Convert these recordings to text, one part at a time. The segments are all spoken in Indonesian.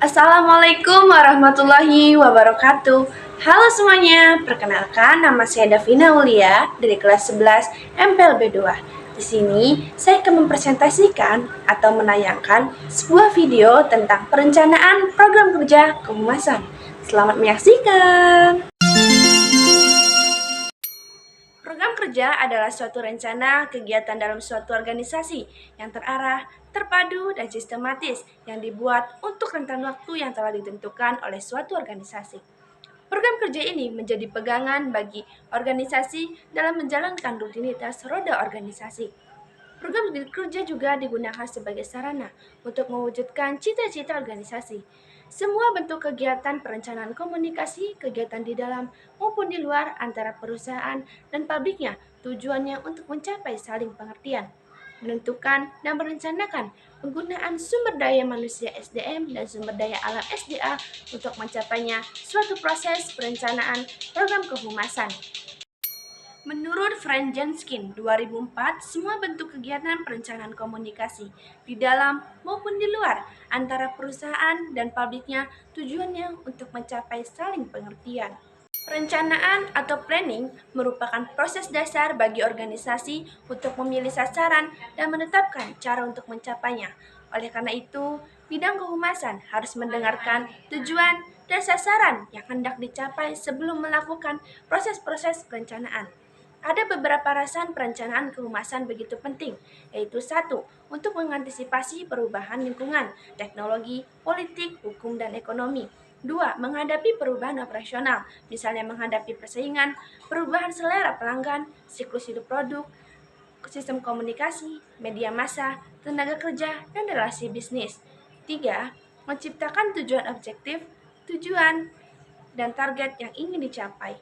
Assalamualaikum warahmatullahi wabarakatuh. Halo semuanya, perkenalkan nama saya Davina Ulia dari kelas 11 MPLB 2. Di sini saya akan mempresentasikan atau menayangkan sebuah video tentang perencanaan program kerja kehumasan. Selamat menyaksikan. Program kerja adalah suatu rencana kegiatan dalam suatu organisasi yang terarah, terpadu, dan sistematis yang dibuat untuk rentan waktu yang telah ditentukan oleh suatu organisasi. Program kerja ini menjadi pegangan bagi organisasi dalam menjalankan rutinitas roda organisasi. Program kerja juga digunakan sebagai sarana untuk mewujudkan cita-cita organisasi. Semua bentuk kegiatan perencanaan komunikasi, kegiatan di dalam maupun di luar antara perusahaan dan pabriknya tujuannya untuk mencapai saling pengertian, menentukan dan merencanakan penggunaan sumber daya manusia SDM dan sumber daya alam SDA untuk mencapainya suatu proses perencanaan program kehumasan. Menurut Frank Janskin 2004, semua bentuk kegiatan perencanaan komunikasi di dalam maupun di luar antara perusahaan dan pabriknya tujuannya untuk mencapai saling pengertian. Perencanaan atau planning merupakan proses dasar bagi organisasi untuk memilih sasaran dan menetapkan cara untuk mencapainya. Oleh karena itu, bidang kehumasan harus mendengarkan tujuan dan sasaran yang hendak dicapai sebelum melakukan proses-proses perencanaan. Ada beberapa alasan perencanaan kehumasan begitu penting, yaitu satu, untuk mengantisipasi perubahan lingkungan, teknologi, politik, hukum, dan ekonomi. Dua, menghadapi perubahan operasional, misalnya menghadapi persaingan, perubahan selera pelanggan, siklus hidup produk, sistem komunikasi, media massa, tenaga kerja, dan relasi bisnis. Tiga, menciptakan tujuan objektif, tujuan, dan target yang ingin dicapai.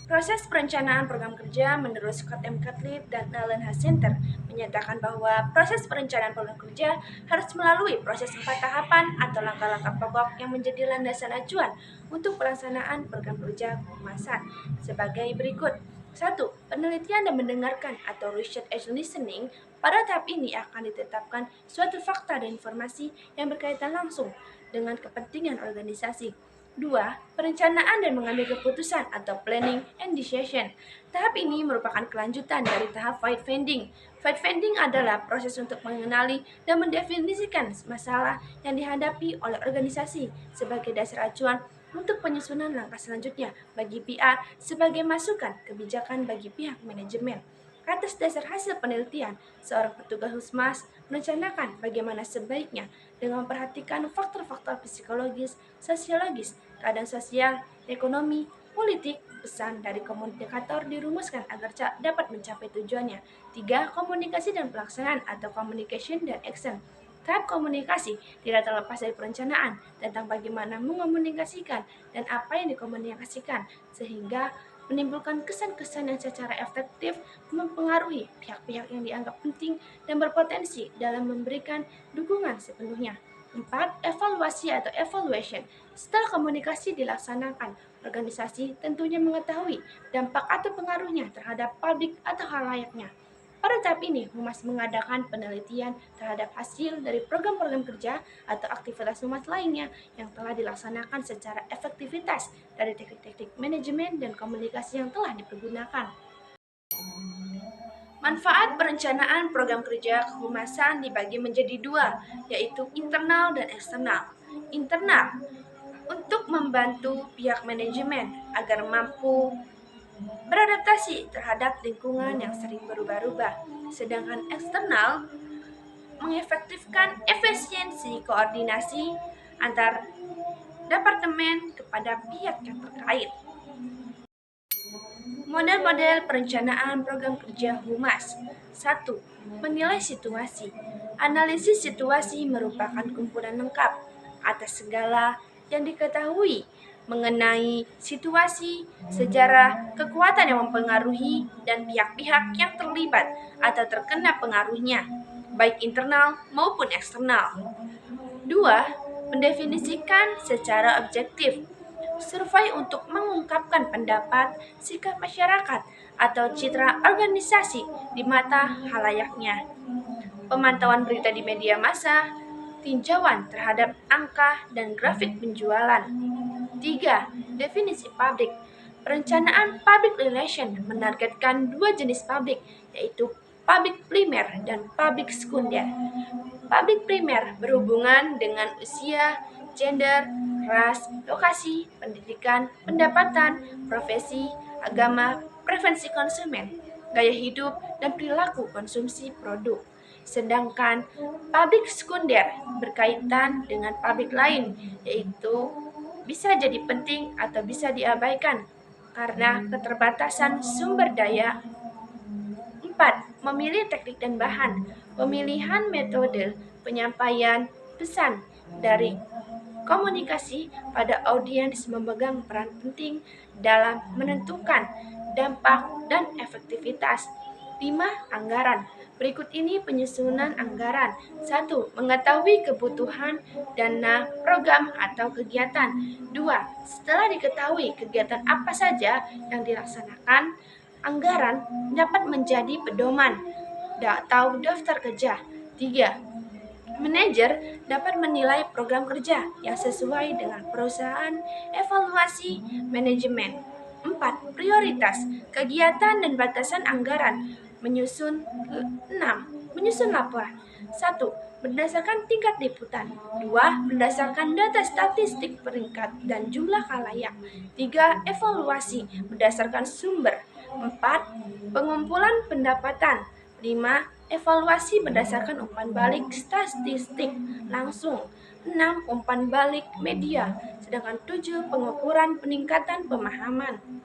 Proses perencanaan program kerja menurut Scott M. Catlett dan Alan H. Center menyatakan bahwa proses perencanaan program kerja harus melalui proses 4 tahapan atau langkah-langkah pokok yang menjadi landasan acuan untuk pelaksanaan program kerja kehumasan sebagai berikut. 1. Penelitian dan mendengarkan atau research and listening. Pada tahap ini akan ditetapkan suatu fakta dan informasi yang berkaitan langsung dengan kepentingan organisasi. 2. Perencanaan dan mengambil keputusan atau planning and decision. Tahap ini merupakan kelanjutan dari tahap fact finding. Fact finding adalah proses untuk mengenali dan mendefinisikan masalah yang dihadapi oleh organisasi sebagai dasar acuan untuk penyusunan langkah selanjutnya bagi PR sebagai masukan kebijakan bagi pihak manajemen. Atas dasar hasil penelitian, seorang petugas Husmas merencanakan bagaimana sebaiknya dengan memperhatikan faktor-faktor psikologis, sosiologis, keadaan sosial, ekonomi, politik, pesan dari komunikator dirumuskan agar dapat mencapai tujuannya. 3. Komunikasi dan pelaksanaan atau communication dan action. Tahap komunikasi tidak terlepas dari perencanaan tentang bagaimana mengomunikasikan dan apa yang dikomunikasikan, sehingga menimbulkan kesan-kesan yang secara efektif mempengaruhi pihak-pihak yang dianggap penting dan berpotensi dalam memberikan dukungan sepenuhnya. 4. Evaluasi atau evaluation. Setelah komunikasi dilaksanakan, organisasi tentunya mengetahui dampak atau pengaruhnya terhadap publik atau halayaknya. Pada tahap ini, Humas mengadakan penelitian terhadap hasil dari program-program kerja atau aktivitas Humas lainnya yang telah dilaksanakan secara efektivitas dari teknik-teknik manajemen dan komunikasi yang telah dipergunakan. Manfaat perencanaan program kerja kehumasan dibagi menjadi dua, yaitu internal dan eksternal. Internal, untuk membantu pihak manajemen agar mampu beradaptasi terhadap lingkungan yang sering berubah-ubah. Sedangkan eksternal mengefektifkan efisiensi koordinasi antar departemen kepada pihak yang terkait. Model-model perencanaan program kerja Humas. 1. Menilai situasi. Analisis situasi merupakan kumpulan lengkap atas segala yang diketahui mengenai situasi, sejarah, kekuatan yang mempengaruhi, dan pihak-pihak yang terlibat atau terkena pengaruhnya, baik internal maupun eksternal. 2. Mendefinisikan secara objektif. Survei untuk mengungkapkan pendapat, sikap masyarakat, atau citra organisasi di mata halayaknya. Pemantauan berita di media massa, tinjauan terhadap angka dan grafik penjualan. 3. Definisi pabrik. Perencanaan public relation menargetkan dua jenis pabrik, yaitu pabrik primer dan pabrik sekunder. Pabrik primer berhubungan dengan usia, gender, ras, lokasi, pendidikan, pendapatan, profesi, agama, preferensi konsumen, gaya hidup, dan perilaku konsumsi produk. Sedangkan pabrik sekunder berkaitan dengan pabrik lain, yaitu bisa jadi penting atau bisa diabaikan karena keterbatasan sumber daya. 4. Memilih teknik dan bahan. Pemilihan metode penyampaian pesan dari komunikasi pada audiens memegang peran penting dalam menentukan dampak dan efektivitas. 5. Anggaran. Berikut ini penyusunan anggaran. 1. Mengetahui kebutuhan dana program atau kegiatan. 2. Setelah diketahui kegiatan apa saja yang dilaksanakan, anggaran dapat menjadi pedoman atau daftar kerja. 3. Manajer dapat menilai program kerja yang sesuai dengan perusahaan, evaluasi manajemen. 4. Prioritas, kegiatan dan batasan anggaran. Menyusun 6. Menyusun laporan. 1. Berdasarkan tingkat liputan. 2. Berdasarkan data statistik peringkat dan jumlah khalayak. 3. Evaluasi berdasarkan sumber. 4. Pengumpulan pendapatan. 5. Evaluasi berdasarkan umpan balik statistik langsung. 6. Umpan balik media. Sedangkan 7. Pengukuran peningkatan pemahaman.